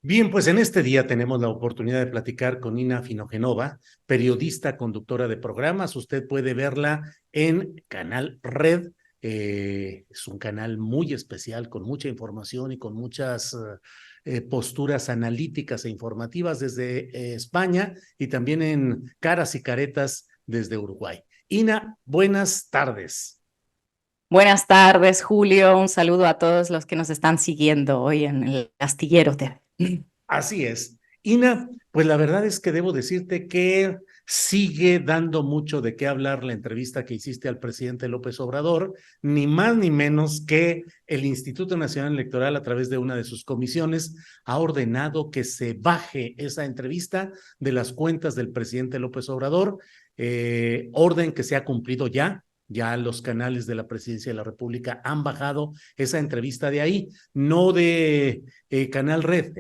Bien, pues en este día tenemos la oportunidad de platicar con Ina Finogenova, periodista, conductora de programas. Usted puede verla en Canal Red. Es un canal muy especial, con mucha información y con muchas posturas analíticas e informativas desde España y también en Caras y Caretas desde Uruguay. Ina, buenas tardes. Buenas tardes, Julio. Un saludo a todos los que nos están siguiendo hoy en el Astillero TV. Así es. Ina, pues la verdad es que debo decirte que sigue dando mucho de qué hablar la entrevista que hiciste al presidente López Obrador, ni más ni menos que el Instituto Nacional Electoral, a través de una de sus comisiones, ha ordenado que se baje esa entrevista de las cuentas del presidente López Obrador, orden que se ha cumplido ya. Ya los canales de la Presidencia de la República han bajado esa entrevista de ahí, no de Canal Red.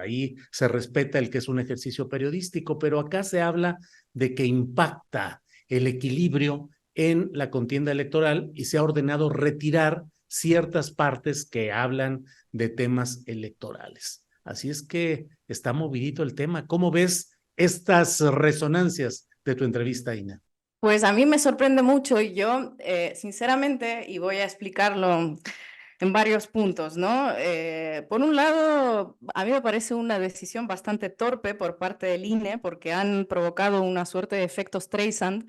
Ahí se respeta el que es un ejercicio periodístico, pero acá se habla de que impacta el equilibrio en la contienda electoral y se ha ordenado retirar ciertas partes que hablan de temas electorales. Así es que está movidito el tema. ¿Cómo ves estas resonancias de tu entrevista, Ina? Pues a mí me sorprende mucho y yo, sinceramente, y voy a explicarlo en varios puntos, ¿no? Por un lado, a mí me parece una decisión bastante torpe por parte del INE porque han provocado una suerte de efectos Streisand.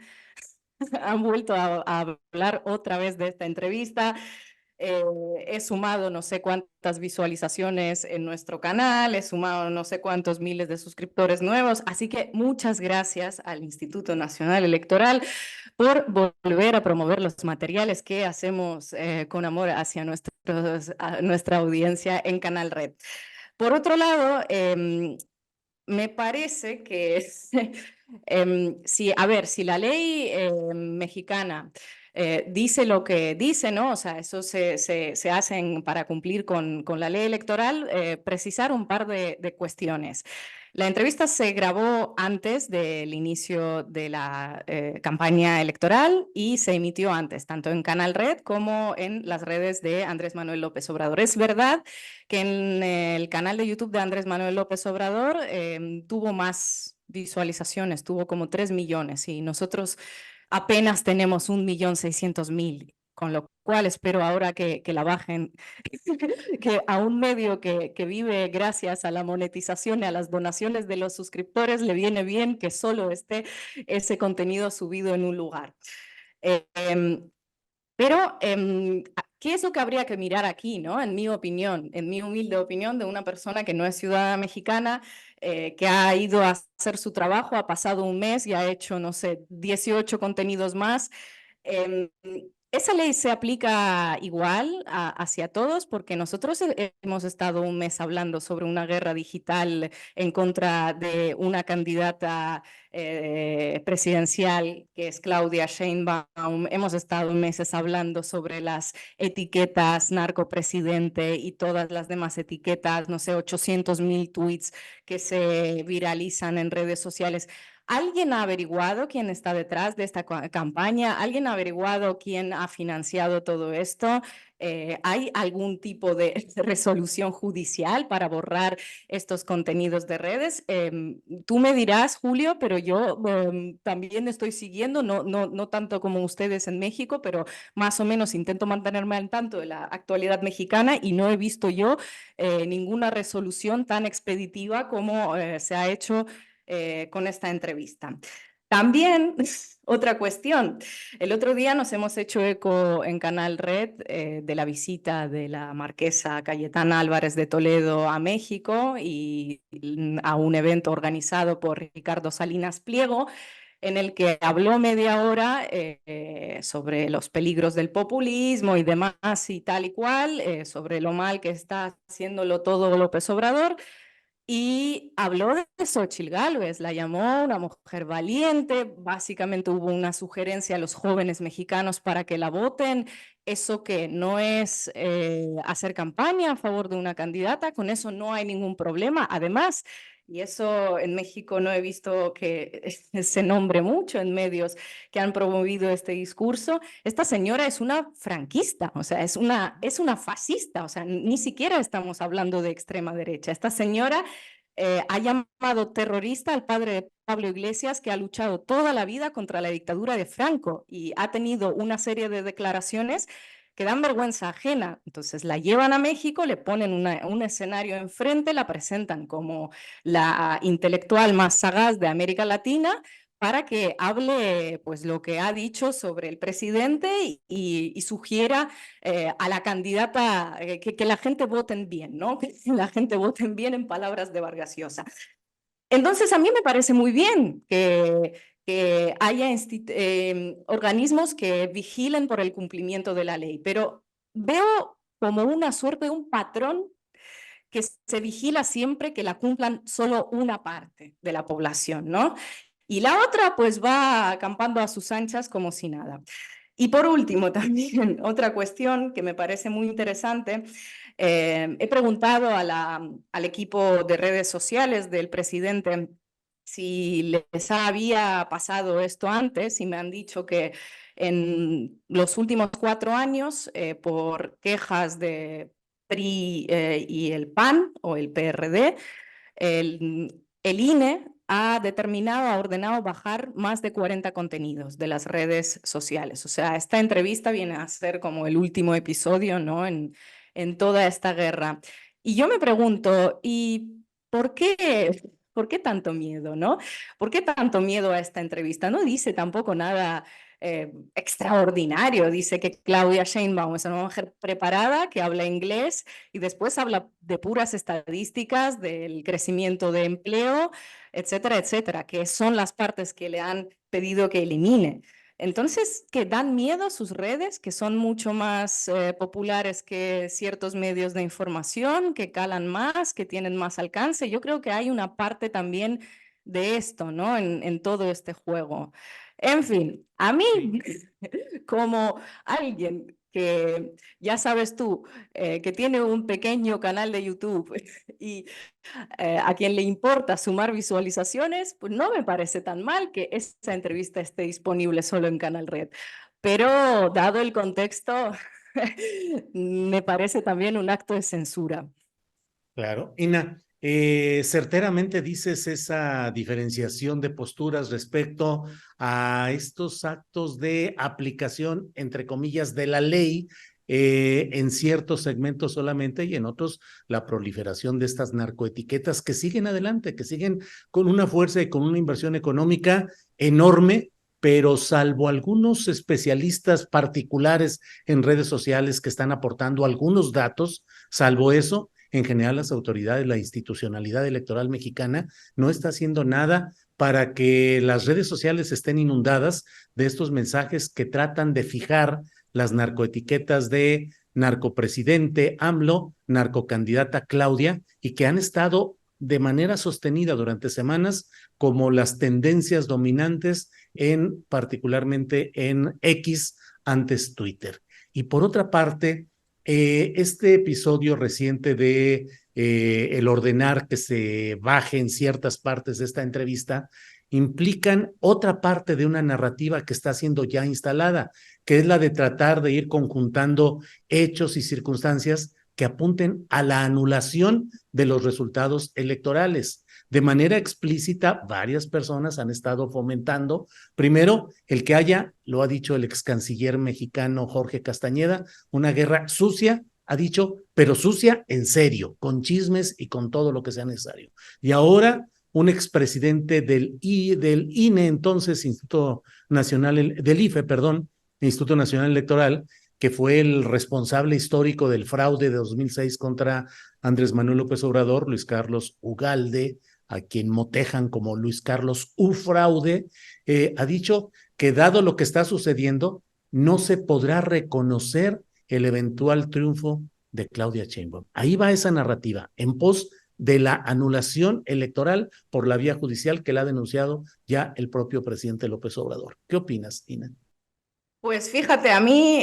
Han vuelto a hablar otra vez de esta entrevista. He sumado no sé cuántas visualizaciones en nuestro canal, he sumado no sé cuántos miles de suscriptores nuevos, así que muchas gracias al Instituto Nacional Electoral por volver a promover los materiales que hacemos con amor hacia nuestra audiencia en Canal Red. Por otro lado, me parece que si la ley mexicana dice lo que dice, ¿no? O sea, eso se hacen para cumplir con la ley electoral, precisar un par de cuestiones. La entrevista se grabó antes del inicio de la campaña electoral y se emitió antes, tanto en Canal Red como en las redes de Andrés Manuel López Obrador. Es verdad que en el canal de YouTube de Andrés Manuel López Obrador tuvo más visualizaciones, tuvo como 3 millones y nosotros apenas tenemos 1.600.000, con lo cual espero ahora que la bajen, que a un medio que vive gracias a la monetización y a las donaciones de los suscriptores le viene bien que solo esté ese contenido subido en un lugar. Pero, ¿qué es lo que habría que mirar aquí, no? En mi opinión, en mi humilde opinión de una persona que no es ciudadana mexicana, que ha ido a hacer su trabajo, ha pasado un mes y ha hecho, no sé, 18 contenidos más. Eh, Esa ley se aplica igual hacia todos porque nosotros hemos estado un mes hablando sobre una guerra digital en contra de una candidata presidencial que es Claudia Sheinbaum. Hemos estado meses hablando sobre las etiquetas narcopresidente y todas las demás etiquetas, no sé, 800.000 tweets que se viralizan en redes sociales. ¿Alguien ha averiguado quién está detrás de esta campaña? ¿Alguien ha averiguado quién ha financiado todo esto? ¿Hay algún tipo de resolución judicial para borrar estos contenidos de redes? Tú me dirás, Julio, pero yo también estoy siguiendo, no tanto como ustedes en México, pero más o menos intento mantenerme al tanto de la actualidad mexicana y no he visto yo ninguna resolución tan expeditiva como se ha hecho con esta entrevista. También, otra cuestión, el otro día nos hemos hecho eco en Canal Red de la visita de la marquesa Cayetana Álvarez de Toledo a México y a un evento organizado por Ricardo Salinas Pliego, en el que habló media hora sobre los peligros del populismo y demás y tal y cual, sobre lo mal que está haciéndolo todo López Obrador. Y habló de Xóchitl Gálvez, la llamó una mujer valiente, básicamente hubo una sugerencia a los jóvenes mexicanos para que la voten ¿Eso que no es hacer campaña a favor de una candidata? Con eso no hay ningún problema. Además, y eso en México no he visto que se nombre mucho en medios que han promovido este discurso, esta señora es una franquista, o sea, es una fascista, o sea, ni siquiera estamos hablando de extrema derecha. Esta señora ha llamado terrorista al padre de Pablo Iglesias, que ha luchado toda la vida contra la dictadura de Franco y ha tenido una serie de declaraciones que dan vergüenza ajena. Entonces la llevan a México, le ponen un escenario enfrente, la presentan como la intelectual más sagaz de América Latina para que hable pues lo que ha dicho sobre el presidente y sugiera a la candidata que la gente voten bien, ¿no? Que la gente voten bien, en palabras de Vargas Llosa. Entonces, a mí me parece muy bien que haya organismos que vigilen por el cumplimiento de la ley, pero veo como una suerte, un patrón que se vigila siempre que la cumplan solo una parte de la población, ¿no? Y la otra pues va acampando a sus anchas como si nada. Y por último, también otra cuestión que me parece muy interesante, he preguntado al equipo de redes sociales del presidente si les había pasado esto antes y me han dicho que en los últimos 4 años, por quejas de PRI y el PAN o el PRD, el INE ha determinado, ha ordenado bajar más de 40 contenidos de las redes sociales. O sea, esta entrevista viene a ser como el último episodio, ¿no? En toda esta guerra. Y yo me pregunto, ¿y por qué tanto miedo, no? ¿Por qué tanto miedo a esta entrevista? No dice tampoco nada extraordinario. Dice que Claudia Sheinbaum es una mujer preparada, que habla inglés y después habla de puras estadísticas, del crecimiento de empleo, etcétera, etcétera, que son las partes que le han pedido que elimine. Entonces, que dan miedo sus redes, que son mucho más populares que ciertos medios de información, que calan más, que tienen más alcance. Yo creo que hay una parte también de esto, ¿no? En todo este juego. En fin, a mí, como alguien que, ya sabes tú, que tiene un pequeño canal de YouTube y a quien le importa sumar visualizaciones, pues no me parece tan mal que esa entrevista esté disponible solo en Canal Red. Pero dado el contexto, me parece también un acto de censura. Claro. Ina, certeramente dices esa diferenciación de posturas respecto a estos actos de aplicación, entre comillas, de la ley en ciertos segmentos solamente y en otros la proliferación de estas narcoetiquetas que siguen adelante, que siguen con una fuerza y con una inversión económica enorme, pero salvo algunos especialistas particulares en redes sociales que están aportando algunos datos, salvo eso, en general las autoridades, la institucionalidad electoral mexicana no está haciendo nada para que las redes sociales estén inundadas de estos mensajes que tratan de fijar las narcoetiquetas de narcopresidente AMLO, narcocandidata Claudia, y que han estado de manera sostenida durante semanas como las tendencias dominantes en particularmente en X, antes Twitter. Y por otra parte, este episodio reciente de el ordenar que se baje en ciertas partes de esta entrevista implican otra parte de una narrativa que está siendo ya instalada, que es la de tratar de ir conjuntando hechos y circunstancias que apunten a la anulación de los resultados electorales. De manera explícita, varias personas han estado fomentando, primero, el que haya, lo ha dicho el ex canciller mexicano Jorge Castañeda, una guerra sucia, ha dicho, pero sucia en serio, con chismes y con todo lo que sea necesario. Y ahora, un expresidente del INE, entonces, Instituto Nacional, del IFE, perdón, Instituto Nacional Electoral, que fue el responsable histórico del fraude de 2006 contra Andrés Manuel López Obrador, Luis Carlos Ugalde, a quien motejan como Luis Carlos Ufraude, ha dicho que dado lo que está sucediendo, no se podrá reconocer el eventual triunfo de Claudia Sheinbaum. Ahí va esa narrativa, en pos de la anulación electoral por la vía judicial que la ha denunciado ya el propio presidente López Obrador. ¿Qué opinas, Ina? Pues fíjate, a mí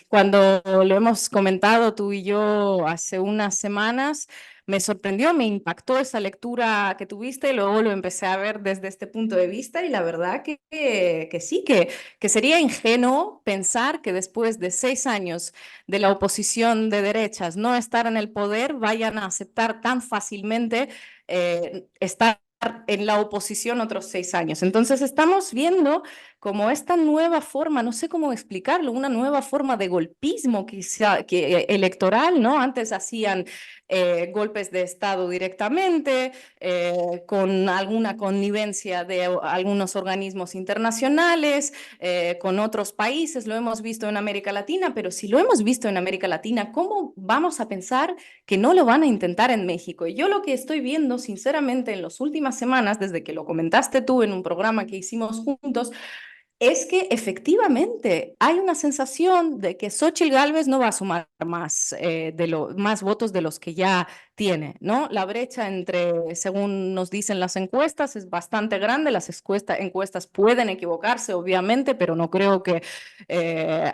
cuando lo hemos comentado tú y yo hace unas semanas, me sorprendió, me impactó esa lectura que tuviste y luego lo empecé a ver desde este punto de vista y la verdad que sí, que sería ingenuo pensar que después de 6 años de la oposición de derechas no estar en el poder, vayan a aceptar tan fácilmente estar en la oposición otros 6 años. Entonces estamos viendo como esta nueva forma, no sé cómo explicarlo, una nueva forma de golpismo quizá, electoral, ¿no? Antes hacían golpes de Estado directamente, con alguna connivencia de algunos organismos internacionales, con otros países, lo hemos visto en América Latina, pero si lo hemos visto en América Latina, ¿cómo vamos a pensar que no lo van a intentar en México? Y yo lo que estoy viendo, sinceramente, en las últimas semanas, desde que lo comentaste tú en un programa que hicimos juntos, es que efectivamente hay una sensación de que Xóchitl Gálvez no va a sumar más votos de los que ya tiene, ¿no? La brecha entre, según nos dicen las encuestas, es bastante grande. Las encuestas pueden equivocarse, obviamente, pero no creo que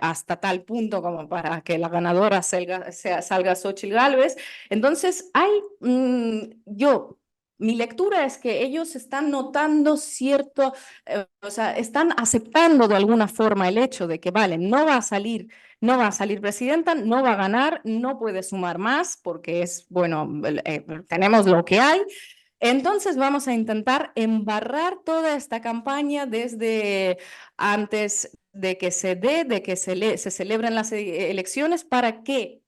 hasta tal punto como para que la ganadora salga Xóchitl Gálvez. Entonces, mi lectura es que ellos están notando cierto, o sea, están aceptando de alguna forma el hecho de que, vale, no va a salir presidenta, no va a ganar, no puede sumar más porque es, bueno, tenemos lo que hay. Entonces vamos a intentar embarrar toda esta campaña desde antes de que se celebren las elecciones para que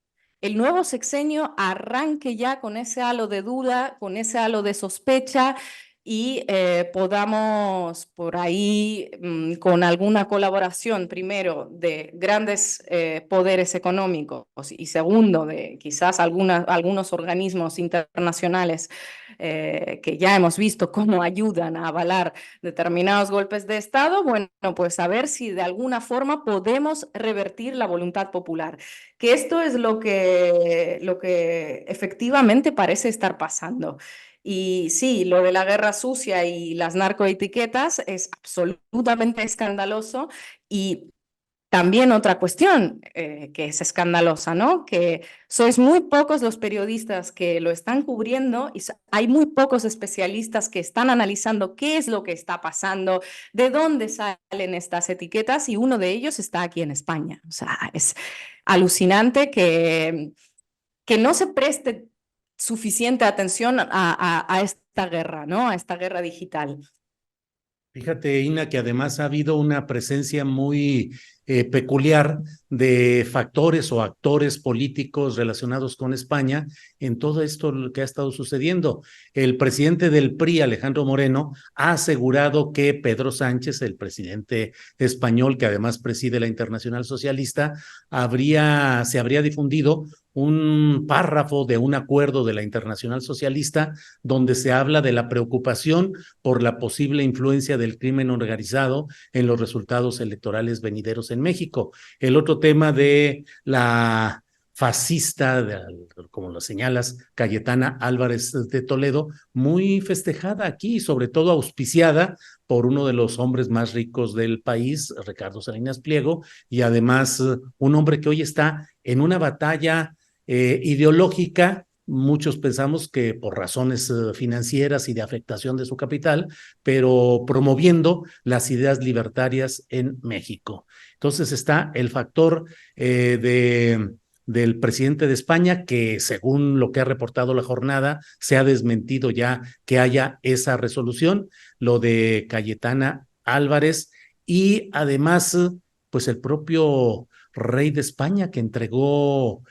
el nuevo sexenio arranque ya con ese halo de duda, con ese halo de sospecha y podamos por ahí, con alguna colaboración, primero, de grandes poderes económicos y segundo, de quizás algunos organismos internacionales que ya hemos visto cómo ayudan a avalar determinados golpes de Estado, bueno, pues a ver si de alguna forma podemos revertir la voluntad popular, que esto es lo que efectivamente parece estar pasando. Y sí, lo de la guerra sucia y las narcoetiquetas es absolutamente escandaloso y también otra cuestión que es escandalosa, ¿no? Que sois muy pocos los periodistas que lo están cubriendo y hay muy pocos especialistas que están analizando qué es lo que está pasando, de dónde salen estas etiquetas y uno de ellos está aquí en España. O sea, es alucinante que no se preste suficiente atención a esta guerra, ¿no? A esta guerra digital. Fíjate, Ina, que además ha habido una presencia muy peculiar de factores o actores políticos relacionados con España en todo esto que ha estado sucediendo. El presidente del PRI, Alejandro Moreno, ha asegurado que Pedro Sánchez, el presidente español, que además preside la Internacional Socialista, se habría difundido un párrafo de un acuerdo de la Internacional Socialista donde se habla de la preocupación por la posible influencia del crimen organizado en los resultados electorales venideros en México. El otro tema de la fascista, como lo señalas, Cayetana Álvarez de Toledo, muy festejada aquí, sobre todo auspiciada por uno de los hombres más ricos del país, Ricardo Salinas Pliego, y además un hombre que hoy está en una batalla ideológica. Muchos pensamos que por razones financieras y de afectación de su capital, pero promoviendo las ideas libertarias en México. Entonces está el factor del presidente de España, que según lo que ha reportado la jornada, se ha desmentido ya que haya esa resolución, lo de Cayetana Álvarez y además, pues el propio rey de España que entregó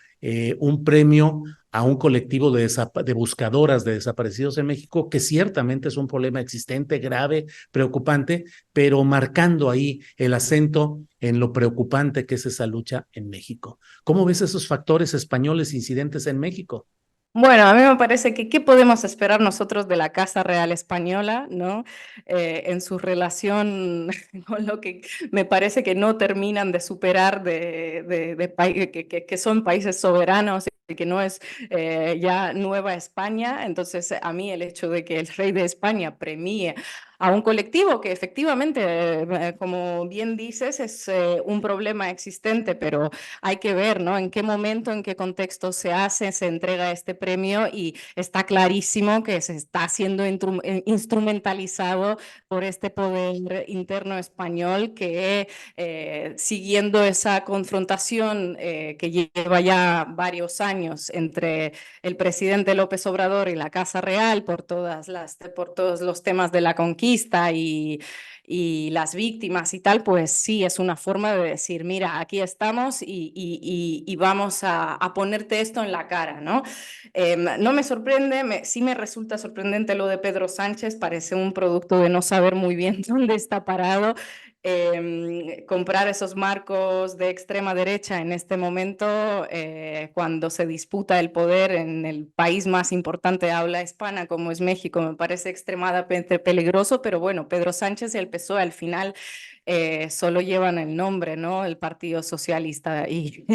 un premio a un colectivo de buscadoras de desaparecidos en México, que ciertamente es un problema existente, grave, preocupante, pero marcando ahí el acento en lo preocupante que es esa lucha en México. ¿Cómo ves esos factores españoles incidentes en México? Bueno, a mí me parece que qué podemos esperar nosotros de la Casa Real Española, ¿no? En su relación con lo que me parece que no terminan de superar que son países soberanos y que no es ya Nueva España. Entonces, a mí el hecho de que el rey de España premie a un colectivo que efectivamente, como bien dices, es un problema existente, pero hay que ver, ¿no? En qué momento, en qué contexto se hace, se entrega este premio y está clarísimo que se está siendo instrumentalizado por este poder interno español que siguiendo esa confrontación que lleva ya varios años entre el presidente López Obrador y la Casa Real por por todos los temas de la conquista y las víctimas y tal, pues sí, es una forma de decir, mira, aquí estamos y vamos a ponerte esto en la cara, ¿no? No me sorprende, sí me resulta sorprendente lo de Pedro Sánchez, parece un producto de no saber muy bien dónde está parado. Comprar esos marcos de extrema derecha en este momento, cuando se disputa el poder en el país más importante de habla hispana como es México, me parece extremadamente peligroso, pero bueno, Pedro Sánchez y el PSOE al final solo llevan el nombre, ¿no? El Partido Socialista y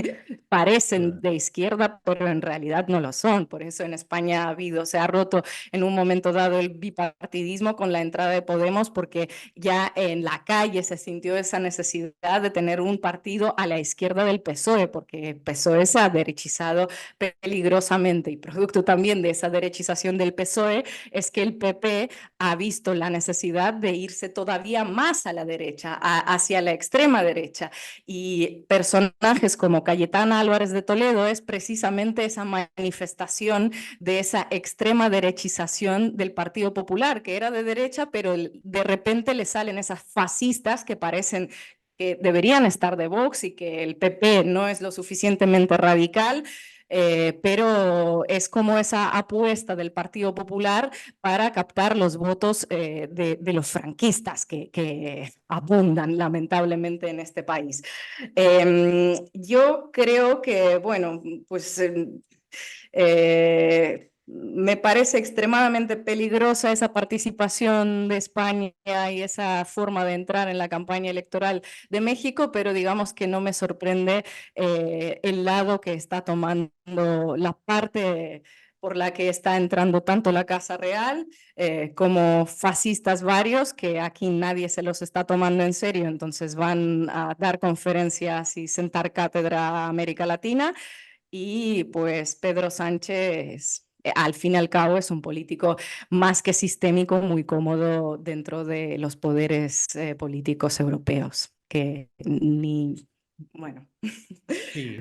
parecen de izquierda, pero en realidad no lo son. Por eso en España se ha roto en un momento dado el bipartidismo con la entrada de Podemos, porque ya en la calle se sintió esa necesidad de tener un partido a la izquierda del PSOE, porque el PSOE se ha derechizado peligrosamente y producto también de esa derechización del PSOE es que el PP ha visto la necesidad de irse todavía más a la derecha, hacia la extrema derecha. Y personajes como Cayetana Álvarez de Toledo es precisamente esa manifestación de esa extrema derechización del Partido Popular, que era de derecha, pero de repente le salen esas fascistas que parecen que deberían estar de Vox y que el PP no es lo suficientemente radical. Pero es como esa apuesta del Partido Popular para captar los votos de los franquistas que abundan lamentablemente en este país. Yo creo que, bueno, pues me parece extremadamente peligrosa esa participación de España y esa forma de entrar en la campaña electoral de México, pero digamos que no me sorprende el lado que está tomando la parte por la que está entrando tanto la Casa Real como fascistas varios, que aquí nadie se los está tomando en serio, entonces van a dar conferencias y sentar cátedra a América Latina. Y pues Pedro Sánchez, al fin y al cabo, es un político más que sistémico, muy cómodo dentro de los poderes políticos europeos, que ni, bueno. Sí.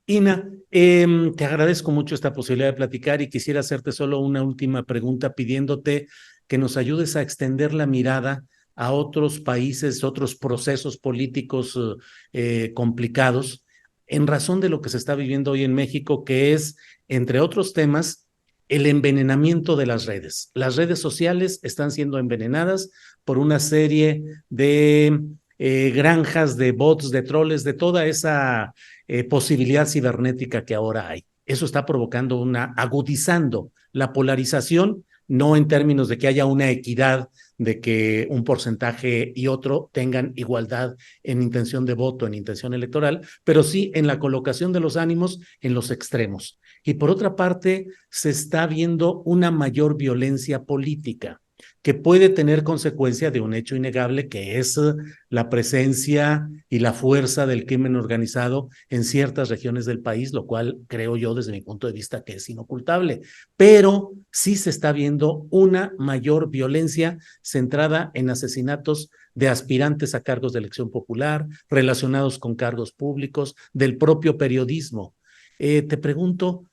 Ina, te agradezco mucho esta posibilidad de platicar y quisiera hacerte solo una última pregunta pidiéndote que nos ayudes a extender la mirada a otros países, otros procesos políticos complicados, en razón de lo que se está viviendo hoy en México, que es, entre otros temas, el envenenamiento de las redes. Las redes sociales están siendo envenenadas por una serie de granjas de bots, de troles, de toda esa posibilidad cibernética que ahora hay. Eso está provocando agudizando la polarización, no en términos de que haya una equidad, de que un porcentaje y otro tengan igualdad en intención de voto, en intención electoral, pero sí en la colocación de los ánimos en los extremos. Y por otra parte, se está viendo una mayor violencia política que puede tener consecuencia de un hecho innegable que es la presencia y la fuerza del crimen organizado en ciertas regiones del país, lo cual creo yo desde mi punto de vista que es inocultable. Pero sí se está viendo una mayor violencia centrada en asesinatos de aspirantes a cargos de elección popular, relacionados con cargos públicos, del propio periodismo. Te pregunto,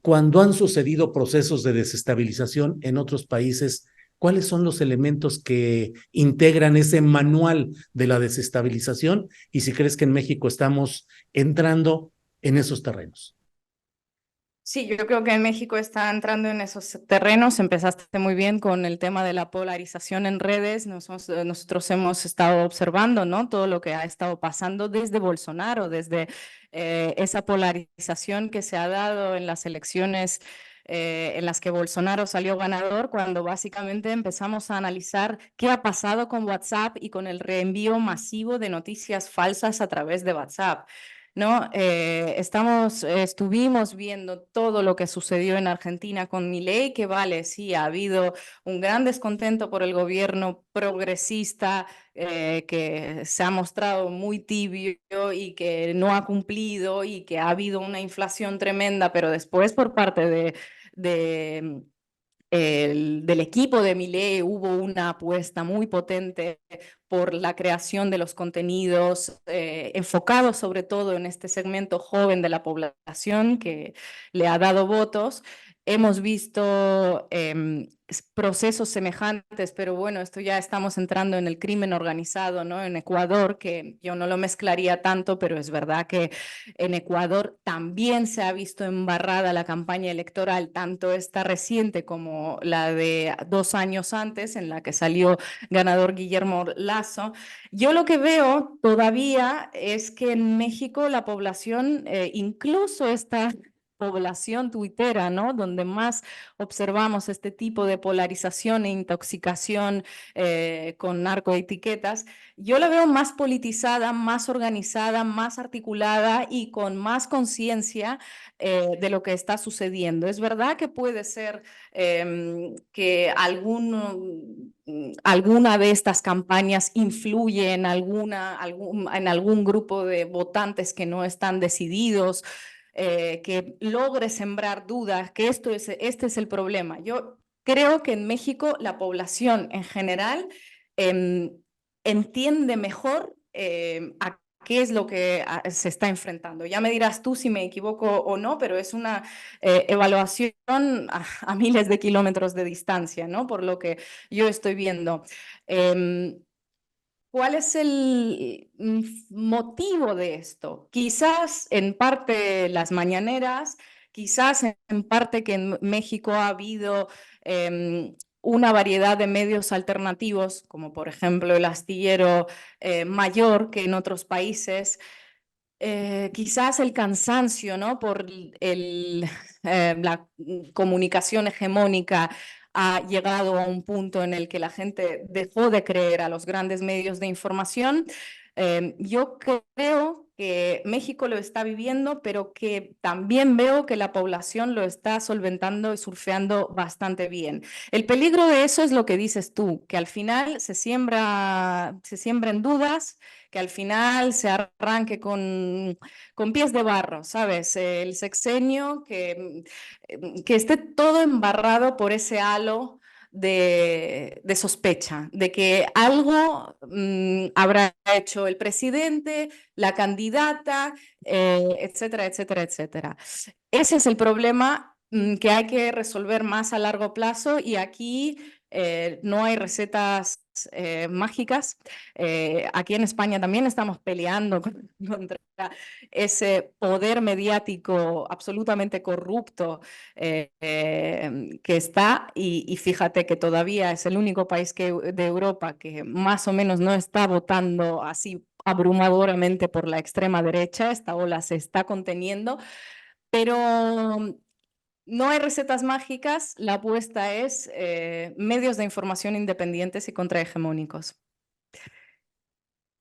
cuando han sucedido procesos de desestabilización en otros países, ¿cuáles son los elementos que integran ese manual de la desestabilización? Y si crees que en México estamos entrando en esos terrenos. Sí, yo creo que en México está entrando en esos terrenos. Empezaste muy bien con el tema de la polarización en redes. Nosotros hemos estado observando, ¿no? Todo lo que ha estado pasando desde Bolsonaro, desde esa polarización que se ha dado en las elecciones en las que Bolsonaro salió ganador, cuando básicamente empezamos a analizar qué ha pasado con WhatsApp y con el reenvío masivo de noticias falsas a través de WhatsApp. ¿no? Estuvimos viendo todo lo que sucedió en Argentina con Milei, que vale, sí, ha habido un gran descontento por el gobierno progresista, que se ha mostrado muy tibio y que no ha cumplido y que ha habido una inflación tremenda, pero después por parte de del equipo de Milei hubo una apuesta muy potente por la creación de los contenidos enfocados sobre todo en este segmento joven de la población que le ha dado votos. Hemos visto procesos semejantes, pero bueno, esto ya estamos entrando en el crimen organizado, ¿no? En Ecuador, que yo no lo mezclaría tanto, pero es verdad que en Ecuador también se ha visto embarrada la campaña electoral, tanto esta reciente como la de 2 años antes, en la que salió ganador Guillermo Lasso. Yo lo que veo todavía es que en México la población, incluso esta población tuitera, ¿no? Donde más observamos este tipo de polarización e intoxicación con narcoetiquetas, yo la veo más politizada, más organizada, más articulada y con más conciencia de lo que está sucediendo. Es verdad que puede ser que alguna de estas campañas influye en algún grupo de votantes que no están decididos, que logre sembrar dudas, que este es el problema. Yo creo que en México la población en general entiende mejor a qué es lo que se está enfrentando. Ya me dirás tú si me equivoco o no, pero es una evaluación a miles de kilómetros de distancia, ¿no? Por lo que yo estoy viendo. ¿Cuál es el motivo de esto? Quizás en parte las mañaneras, quizás en parte que en México ha habido una variedad de medios alternativos, como por ejemplo el astillero mayor que en otros países. Quizás el cansancio, ¿no? Por la comunicación hegemónica ha llegado a un punto en el que la gente dejó de creer a los grandes medios de información. Yo creo que México lo está viviendo, pero que también veo que la población lo está solventando y surfeando bastante bien. El peligro de eso es lo que dices tú, que al final se siembren dudas, que al final se arranque con pies de barro, ¿sabes? El sexenio, que esté todo embarrado por ese halo de sospecha, de que algo habrá hecho el presidente, la candidata, etcétera, etcétera, etcétera. Ese es el problema que hay que resolver más a largo plazo y aquí no hay recetas mágicas. Aquí en España también estamos peleando contra ese poder mediático absolutamente corrupto que está y fíjate que todavía es el único país de Europa que más o menos no está votando así abrumadoramente por la extrema derecha. Esta ola se está conteniendo, pero no hay recetas mágicas. La apuesta es medios de información independientes y contrahegemónicos.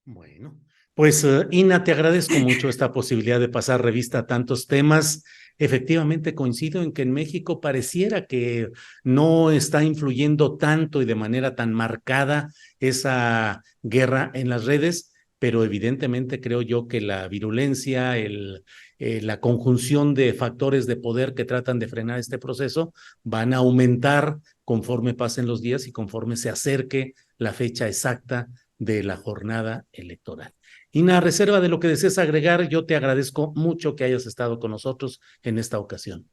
Bueno, pues Ina, te agradezco mucho esta posibilidad de pasar revista a tantos temas. Efectivamente, coincido en que en México pareciera que no está influyendo tanto y de manera tan marcada esa guerra en las redes, pero evidentemente creo yo que la virulencia, la conjunción de factores de poder que tratan de frenar este proceso van a aumentar conforme pasen los días y conforme se acerque la fecha exacta de la jornada electoral. Y a reserva de lo que desees agregar, yo te agradezco mucho que hayas estado con nosotros en esta ocasión.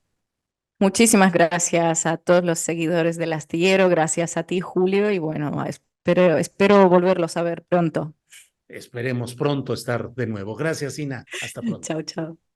Muchísimas gracias a todos los seguidores del Astillero, gracias a ti, Julio, y bueno, espero volverlos a ver pronto. Esperemos pronto estar de nuevo. Gracias, Ina. Hasta pronto. Chao, chao.